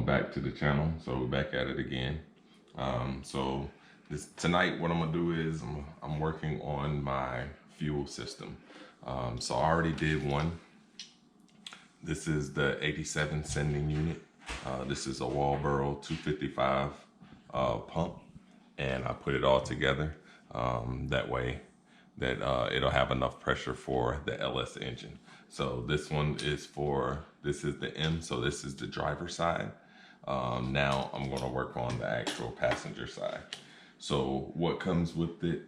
back to the channel. So we're back at it again. Tonight what I'm gonna do is I'm working on my fuel system. So I already did one. This is the 87 sending unit. This is a Walboro 255 pump, and I put it all together that way that it'll have enough pressure for the LS engine. So this one is this is the M, so this is the driver side. Now I'm gonna work on the actual passenger side. So what comes with it,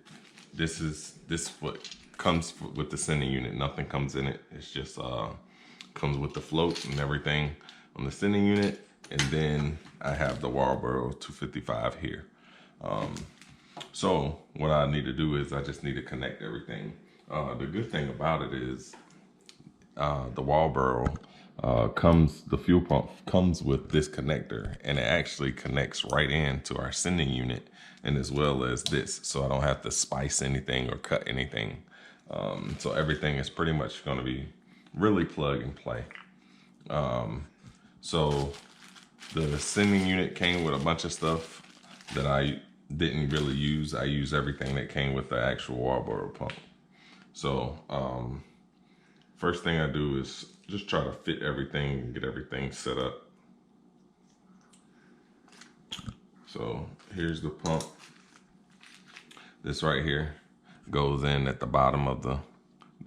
this what comes with the sending unit. Nothing comes in it. It's just comes with the float and everything on the sending unit. And then I have the Walboro 255 here. So what I need to do is I just need to connect everything. The good thing about it is the Walboro the fuel pump comes with this connector, and it actually connects right into our sending unit, and as well as this, so I don't have to spice anything or cut anything. So everything is pretty much going to be really plug and play. So the sending unit came with a bunch of stuff that I didn't really use. I used everything that came with the actual Walboro pump. So first thing I do is just try to fit everything and get everything set up. So here's the pump. This right here goes in at the bottom of the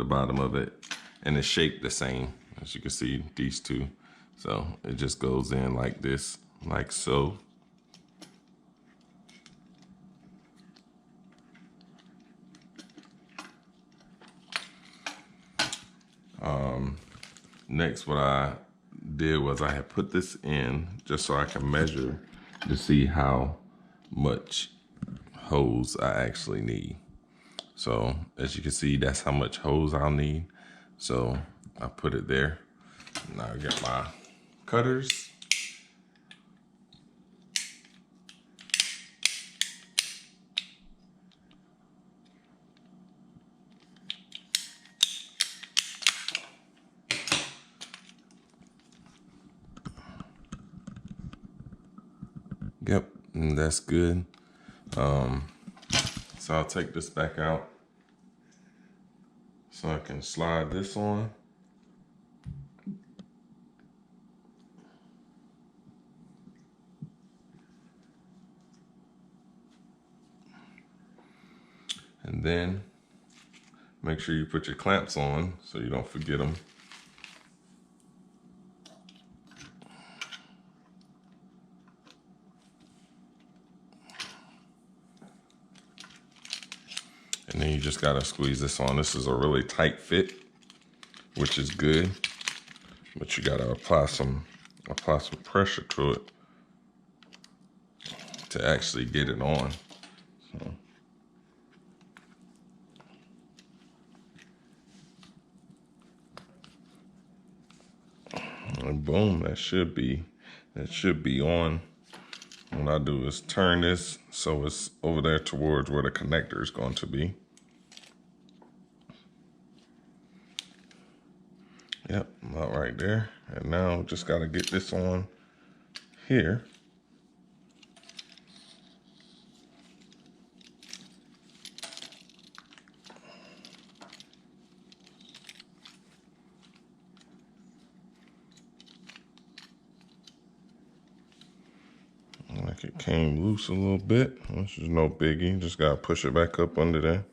bottom of it, and it's shaped the same as you can see, these two. So it just goes in like this, like so. Next, what I did was I had put this in just so I can measure to see how much hose I actually need. So as you can see, that's how much hose I'll need. So I put it there. Now I get my cutters. Yep, and that's good. So I'll take this back out so I can slide this on. And then make sure you put your clamps on so you don't forget them. And then you just gotta squeeze this on. This is a really tight fit, which is good, but you gotta apply some pressure to it to actually get it on. So. And boom, that should be on. What I do is turn this so it's over there towards where the connector is going to be. Yep, about right there. And now just got to get this on here. Like it came loose a little bit, which is no biggie. Just gotta push it back up under there.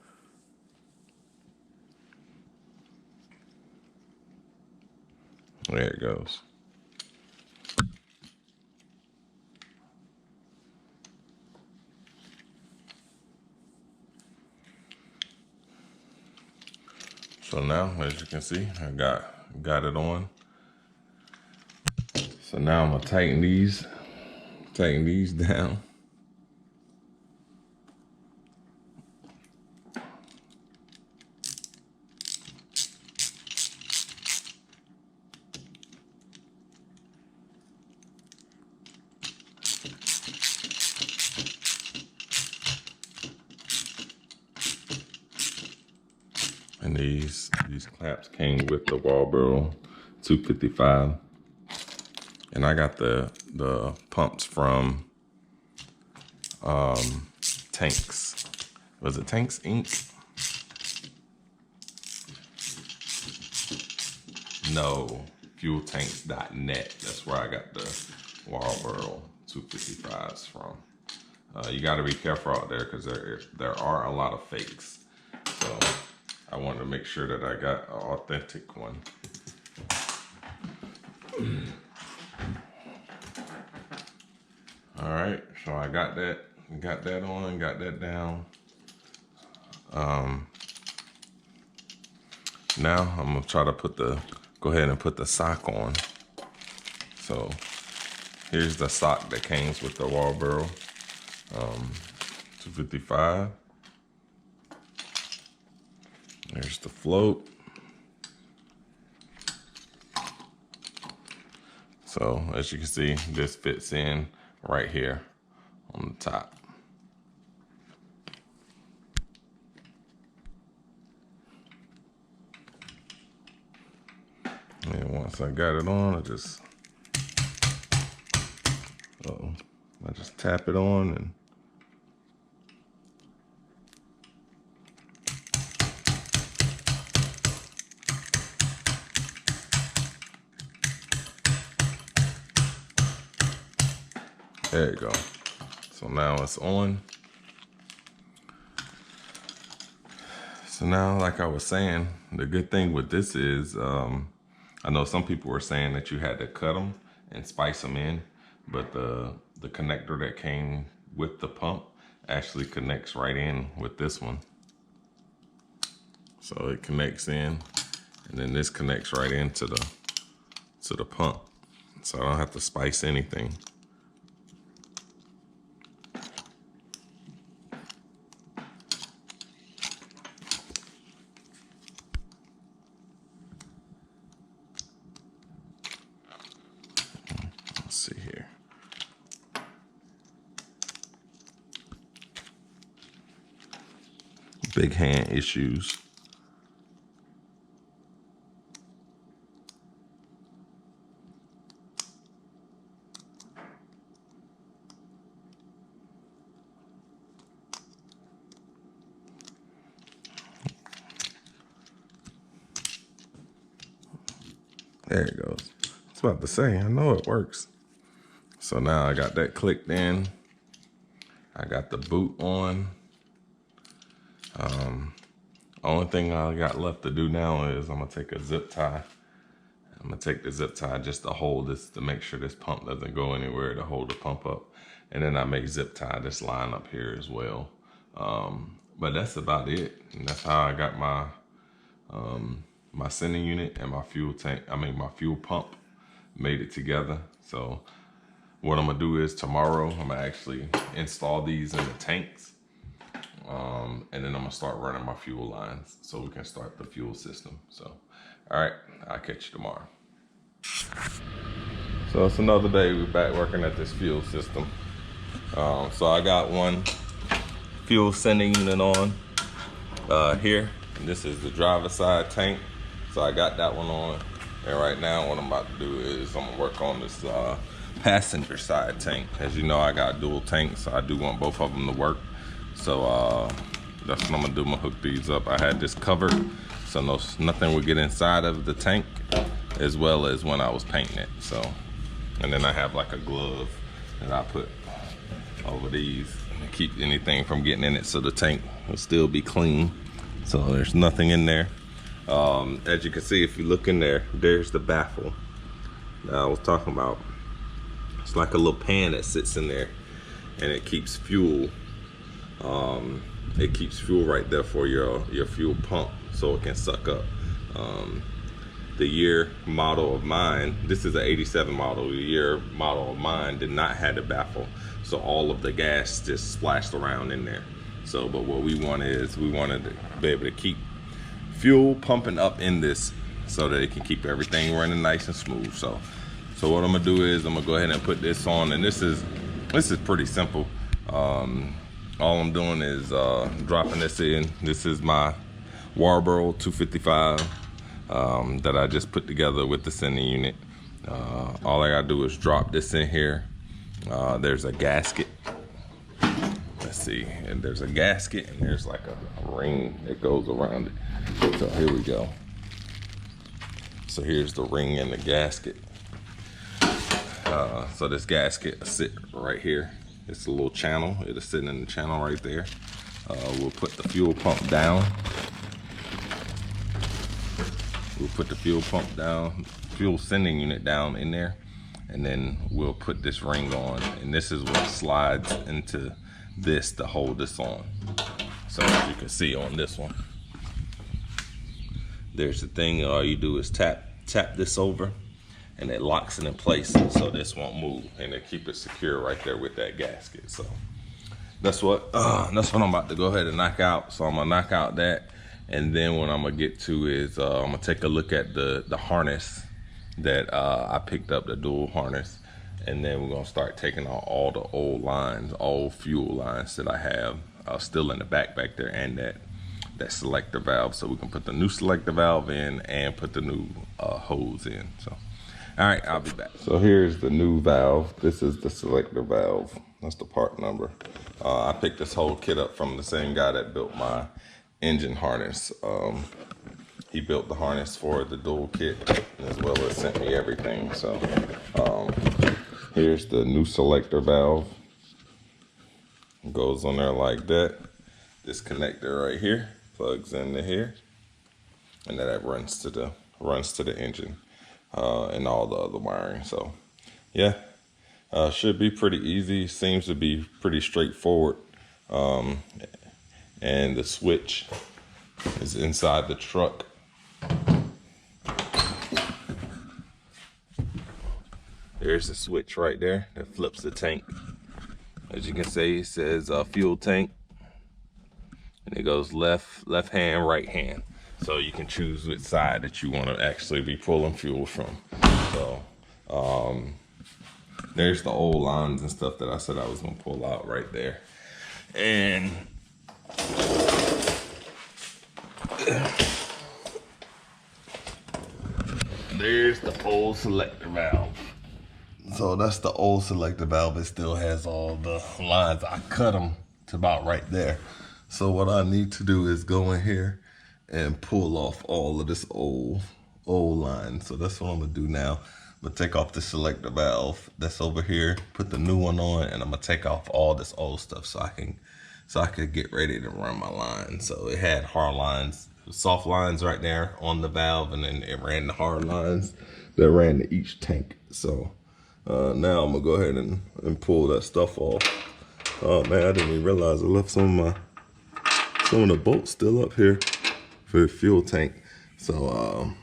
There it goes. So now, as you can see, I got it on. So now I'm gonna tighten these down. And these clamps came with the Walboro 255. And I got the the pumps from Tanks. Was it Tanks Inc? No, fueltanks.net. That's where I got the Marlboro 255s from. You got to be careful out there because there are a lot of fakes. So I wanted to make sure that I got an authentic one. All right, so I got that on, got that down. Now I'm gonna try to go ahead and put the sock on. So here's the sock that came with the Marlboro 255. There's the float. So as you can see, this fits in right here on the top. And once I got it on, I just tap it on and there you go. So now it's on. So now, like I was saying, the good thing with this is, I know some people were saying that you had to cut them and spice them in, but the connector that came with the pump actually connects right in with this one. So it connects in, and then this connects right into the pump. So I don't have to spice anything. Let's see here. Big hand issues. There it goes. I was about to say, I know it works. So now I got that clicked in. I got the boot on. Only thing I got left to do now is I'm gonna take a zip tie. I'm gonna take the zip tie just to hold this, to make sure this pump doesn't go anywhere, to hold the pump up. And then I may zip tie this line up here as well. But that's about it. And that's how I got my my sending unit and my fuel tank, my fuel pump, made it together. So what I'm gonna do is tomorrow, I'm gonna actually install these in the tanks. And then I'm gonna start running my fuel lines so we can start the fuel system. So, all right, I'll catch you tomorrow. So it's another day, we're back working at this fuel system. So I got one fuel sending unit on here. And this is the driver's side tank. So I got that one on. And right now what I'm about to do is I'm gonna work on this passenger side tank. As you know, I got dual tanks, so I do want both of them to work. So that's what I'm gonna do. I'm gonna hook these up. I had this covered so nothing would get inside of the tank, as well as when I was painting it. So, and then I have like a glove that I put over these to keep anything from getting in it, so the tank will still be clean. So there's nothing in there. As you can see, if you look in there, there's the baffle that I was talking about. It's like a little pan that sits in there, and it keeps fuel. It keeps fuel right there for your fuel pump, so it can suck up. The year model of mine, this is an 87 model. The year model of mine did not have the baffle, so all of the gas just splashed around in there. So, but what we want is, we wanted to be able to keep fuel pumping up in this so that it can keep everything running nice and smooth. So what I'm gonna do is I'm gonna go ahead and put this on, and this is pretty simple. All I'm doing is dropping this in. This is my Marlboro 255 that I just put together with the sending unit. All I gotta do is drop this in here. There's a gasket. Let's see, and there's a gasket and there's like a ring that goes around it. So here we go. So here's the ring and the gasket. So this gasket will sit right here. It's a little channel. It'll sit in the channel right there. We'll put the fuel pump down. We'll put the fuel pump down, fuel sending unit down in there, and then we'll put this ring on. And this is what slides into this to hold this on. So as you can see on this one, there's the thing. All you do is tap this over, and it locks it in place so this won't move, and it keep it secure right there with that gasket. So that's what I'm about to go ahead and knock out. So I'm gonna knock out that, and then what I'm gonna get to is I'm gonna take a look at the harness that I picked up, the dual harness, and then we're gonna start taking out all the old lines, all fuel lines that I have still in the back there, and that selector valve, so we can put the new selector valve in and put the new hose in. So all right, I'll be back. So here's the new valve. This is the selector valve. That's the part number. I picked this whole kit up from the same guy that built my engine harness. He built the harness for the dual kit, as well as sent me everything. So here's the new selector valve. It goes on there like that. This connector right here plugs into here, and then that runs to the engine and all the other wiring. So yeah, should be pretty easy. Seems to be pretty straightforward. And the switch is inside the truck. There's the switch right there that flips the tank. As you can see, it says fuel tank, and it goes left hand, right hand. So you can choose which side that you want to actually be pulling fuel from. So there's the old lines and stuff that I said I was gonna pull out right there. And there's the old selector valve. So that's the old selector valve. It still has all the lines. I cut them to about right there. So what I need to do is go in here and pull off all of this old line. So that's what I'm gonna do now. I'm gonna take off the selector valve that's over here, put the new one on, and I'm gonna take off all this old stuff so I can get ready to run my line. So it had hard lines, soft lines right there on the valve, and then it ran the hard lines that ran to each tank. So now I'm gonna go ahead and pull that stuff off. Oh man, I didn't even realize I left some of the bolts still up here for the fuel tank. So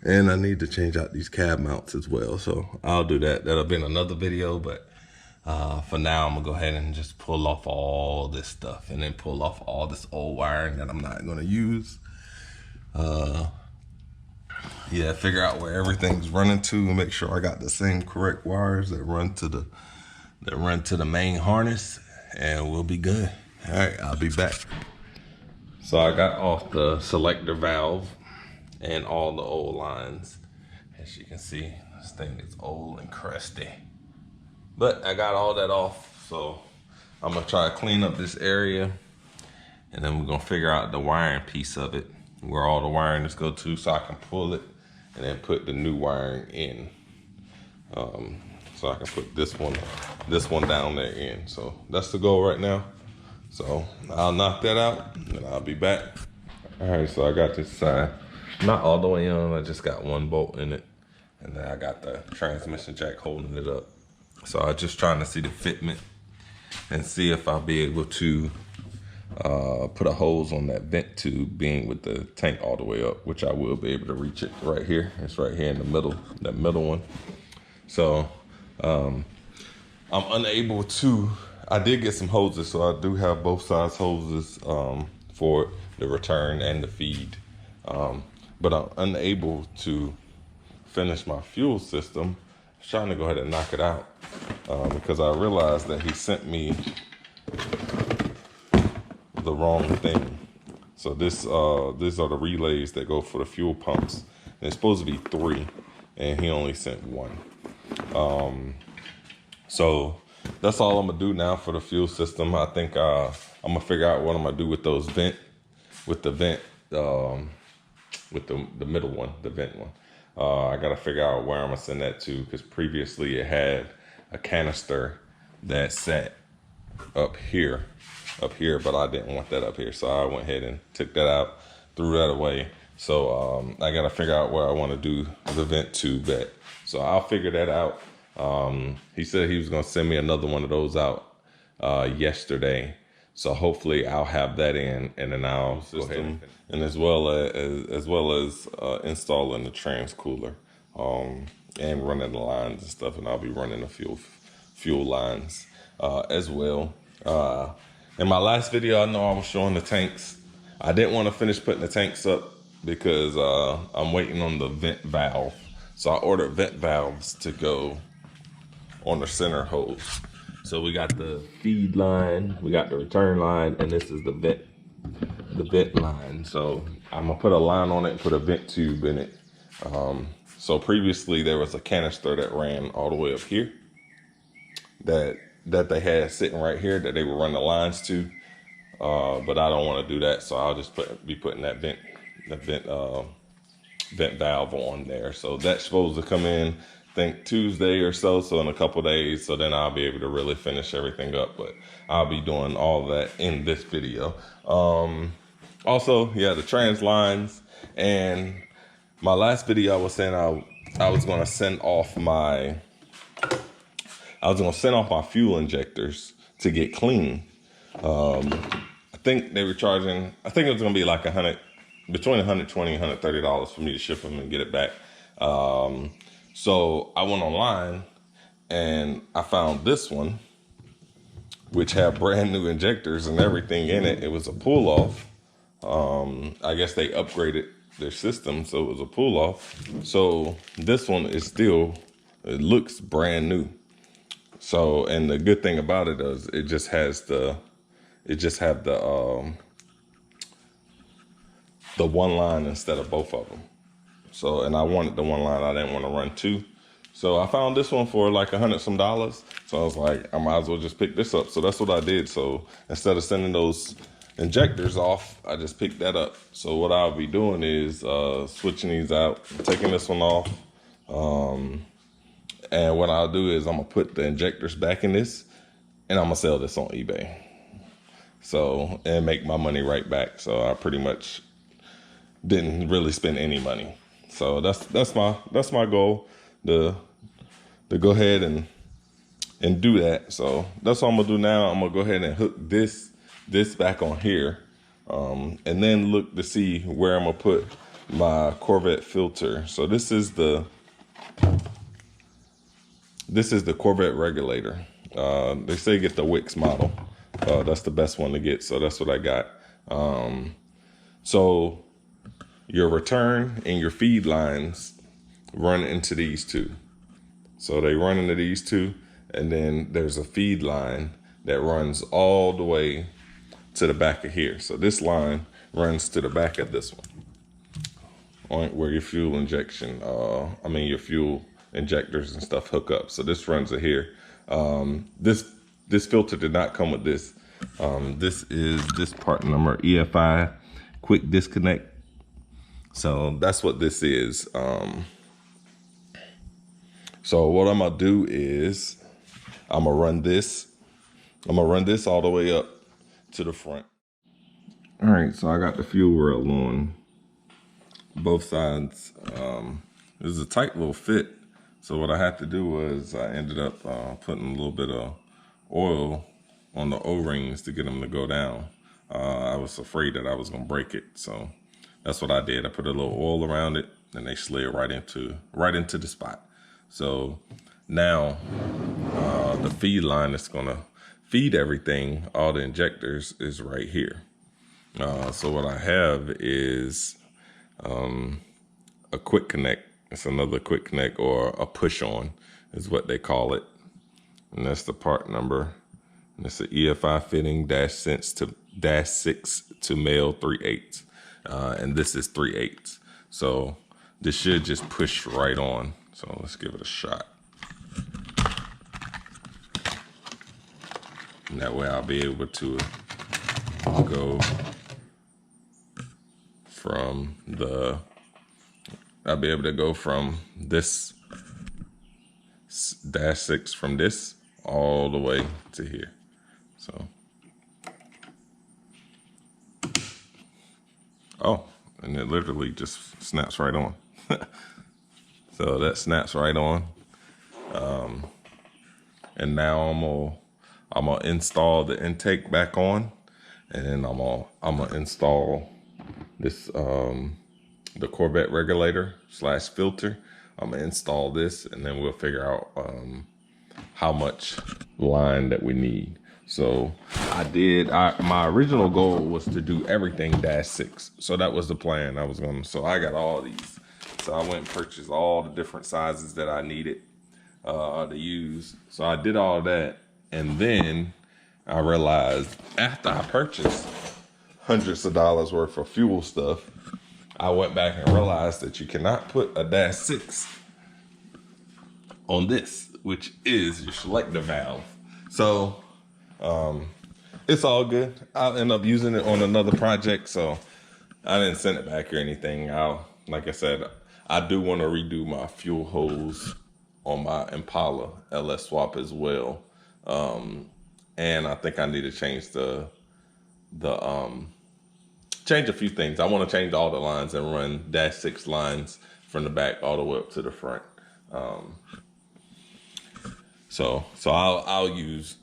and I need to change out these cab mounts as well. So I'll do that. That'll be in another video, but for now I'm gonna go ahead and just pull off all this stuff, and then pull off all this old wiring that I'm not gonna use. Yeah, figure out where everything's running to and make sure I got the same correct wires that run to the main harness, and we'll be good. All right, I'll be back. So I got off the selector valve and all the old lines. As you can see, this thing is old and crusty, but I got all that off. So I'm gonna try to clean up this area, and then we're gonna figure out the wiring piece of it, where all the wiring is go to, so I can pull it and then put the new wiring in. So I can put this one down there in. So that's the goal right now. So I'll knock that out and I'll be back. All right, so I got this side not all the way on. I just got one bolt in it, and then I got the transmission jack holding it up. So I'm just trying to see the fitment and see if I'll be able to put a hose on that vent tube being with the tank all the way up, which I will be able to reach it right here. It's right here in the middle, that middle one. So I'm unable to, I did get some hoses, so I do have both sides hoses for the return and the feed. But I'm unable to finish my fuel system. I was trying to go ahead and knock it out because I realized that he sent me the wrong thing. So these are the relays that go for the fuel pumps. And it's supposed to be 3. and he only sent one. So that's all I'm gonna do now for the fuel system. I think I'm gonna figure out what I'm gonna do with those with the middle one, the vent one. I gotta figure out where I'm gonna send that to, because previously it had a canister that sat up here, but I didn't want that up here, so I went ahead and took that out, threw that away. So I gotta figure out where I want to do the vent tube at. So I'll figure that out. He said he was gonna send me another one of those out yesterday, so hopefully I'll have that in, and then I'll go ahead and as well as installing the trans cooler and running the lines and stuff, and I'll be running the fuel lines as well. In my last video, I know I was showing the tanks. I didn't want to finish putting the tanks up because I'm waiting on the vent valve. So I ordered vent valves to go on the center hose. So we got the feed line, we got the return line, and this is the vent line. So I'm gonna put a line on it and put a vent tube in it. So previously there was a canister that ran all the way up here that they had sitting right here that they would run the lines to, but I don't want to do that, so I'll just be putting that vent valve on there. So that's supposed to come in, I think Tuesday or so in a couple days, so then I'll be able to really finish everything up. But I'll be doing all that in this video. Also, yeah, the trans lines, and my last video I was saying I was going to send off my fuel injectors to get clean. I think they were charging, I think it was going to be like between $120 and $130 for me to ship them and get it back. So I went online and I found this one, which had brand new injectors and everything in it. It was a pull off. I guess they upgraded their system, so it was a pull off. So this one is it looks brand new. So, and the good thing about it is it just have the one line instead of both of them. So, and I wanted the one line, I didn't want to run two. So I found this one for like $100 some. So I was like, I might as well just pick this up. So that's what I did. So instead of sending those injectors off, I just picked that up. So what I'll be doing is switching these out, taking this one off. And what I'll do is I'm gonna put the injectors back in this, and I'm gonna sell this on eBay. So, and make my money right back. So I pretty much didn't really spend any money. So that's my goal, to go ahead and do that. So that's what I'm gonna do now. I'm gonna go ahead and hook this back on here, and then look to see where I'm gonna put my Corvette filter. So this is the Corvette regulator. They say get the Wix model. That's the best one to get. So that's what I got. So your return and your feed lines run into these two. So they run into these two, and then there's a feed line that runs all the way to the back of here. So this line runs to the back of this one, where your fuel injection, your fuel injectors and stuff hook up. So this runs to here. This filter did not come with this. This is this part number, EFI quick disconnect. So that's what this is. So what I'm gonna do is I'm gonna run this all the way up to the front. All right, so I got the fuel rail on both sides. This is a tight little fit. So what I had to do was I ended up putting a little bit of oil on the O-rings to get them to go down. I was afraid that I was gonna break it, so that's what I did. I put a little oil around it, and they slid right into the spot. So now the feed line that's gonna feed everything, all the injectors, is right here. So what I have is a quick connect. It's another quick connect, or a push on is what they call it. And that's the part number. And it's the EFI fitting -6 to male 3/8. And this is 3/8. So this should just push right on. So let's give it a shot. And that way I'll be able to go from this -6 from this all the way to here. So, oh, and it literally just snaps right on. So that snaps right on. And now I'm gonna install the intake back on, and then I'm gonna install this the Corvette regulator / filter. I'm gonna install this, and then we'll figure out how much line that we need. So my original goal was to do everything -6. So that was the plan. So I got all these. So I went and purchased all the different sizes that I needed to use. So I did all that. And then I realized after I purchased hundreds of dollars worth of fuel stuff, I went back and realized that you cannot put a -6 on this, which is your selector valve. So it's all good. I'll end up using it on another project, so I didn't send it back or anything. Like I said, I do want to redo my fuel hose on my Impala LS swap as well. And I think I need to change change a few things. I want to change all the lines and run -6 lines from the back all the way up to the front. So I'll use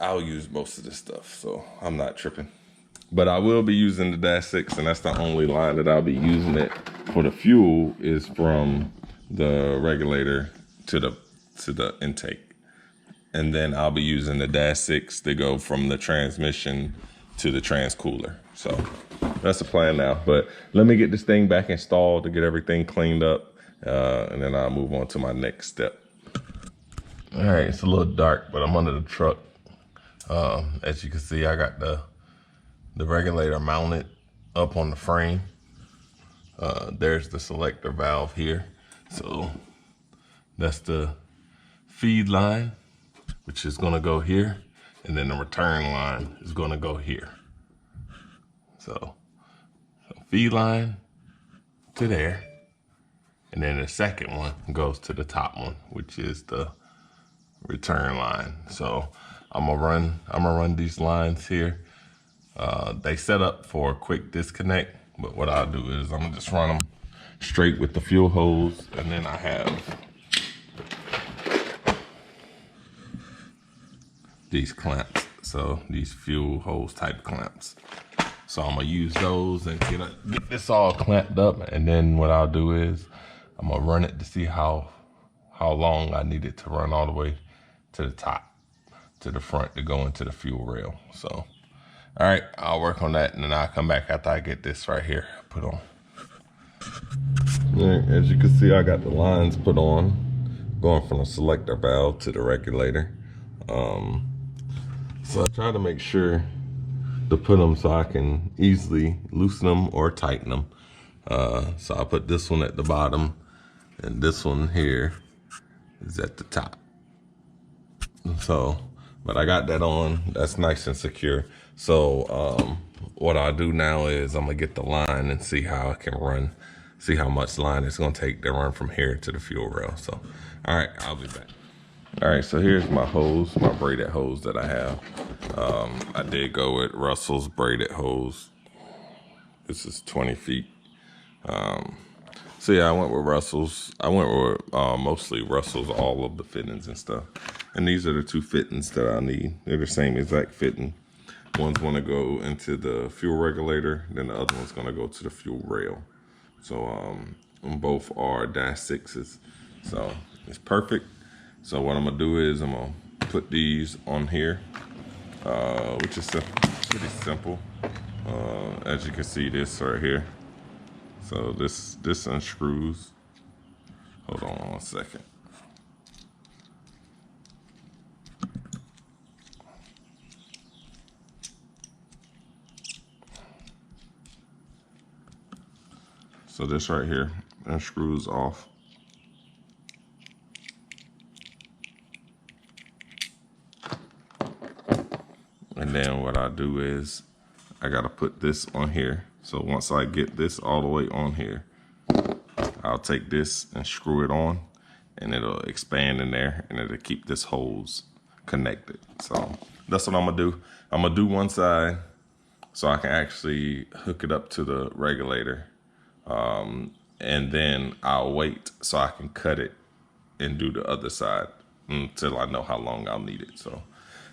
most of this stuff. So I'm not tripping, but I will be using the -6, and that's the only line that I'll be using it for. The fuel is from the regulator to the intake. And then I'll be using the -6 to go from the transmission to the transcooler. So that's the plan now. But let me get this thing back installed to get everything cleaned up. And then I'll move on to my next step. All right, it's a little dark, but I'm under the truck. As you can see, I got the regulator mounted up on the frame. There's the selector valve here. So that's the feed line, which is gonna go here, and then the return line is gonna go here. So feed line to there, and then the second one goes to the top one, which is the return line. So I'm gonna run these lines here. They set up for a quick disconnect, but what I'll do is I'm gonna just run them straight with the fuel hose, and then I have these clamps, so these fuel hose type clamps. So I'm gonna use those and get this all clamped up, and then what I'll do is I'm gonna run it to see how long I need it to run all the way to the top, to the front, to go into the fuel rail. So, all right, I'll work on that, and then I'll come back after I get this right here put on. All right, as you can see, I got the lines put on, going from the selector valve to the regulator. So I try to make sure to put them so I can easily loosen them or tighten them. So I put this one at the bottom, and this one here is at the top. So, but I got that on, that's nice and secure. So what I'll do now is I'm gonna get the line and see how I can run, see how much line it's gonna take to run from here to the fuel rail. So, all right, I'll be back. All right, so here's my hose, my braided hose that I have. I did go with Russell's braided hose. This is 20 feet. So yeah, I went with Russell's. I went with mostly Russell's, all of the fittings and stuff. And these are the two fittings that I need. They're the same exact fitting. One's gonna go into the fuel regulator, then the other one's gonna go to the fuel rail. So both are -6s. So it's perfect. So what I'm gonna do is I'm gonna put these on here, which is pretty simple. As you can see, this right here. So this unscrews. Hold on 1 second. So this right here unscrews off. And then what I do is I gotta put this on here. So once I get this all the way on here, I'll take this and screw it on, and it'll expand in there, and it'll keep this hose connected. So that's what I'm gonna do. I'm gonna do one side so I can actually hook it up to the regulator. And then I'll wait so I can cut it and do the other side until I know how long I'll need it. So,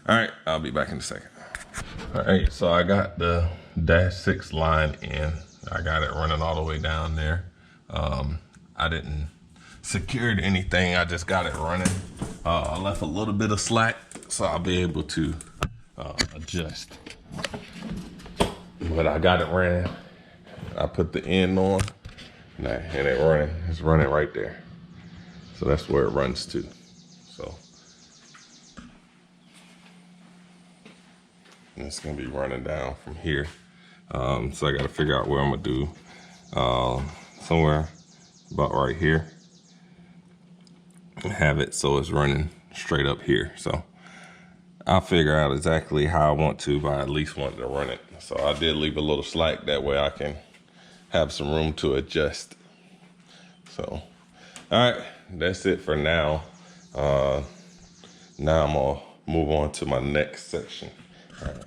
all right, I'll be back in a second. All right, so I got the -6 line in. I got it running all the way down there. I didn't secure anything, I just got it running. I left a little bit of slack so I'll be able to adjust. But I got it running. I put the end on, and it running. It's running right there. So that's where it runs to. So and it's gonna be running down from here. So I gotta figure out where I'm gonna do. Somewhere about right here. Have it so it's running straight up here. So I'll figure out exactly how I want to, but I at least want to run it. So I did leave a little slack, that way I can have some room to adjust. So, all right, that's it for now. Now I'm gonna move on to my next section. All right.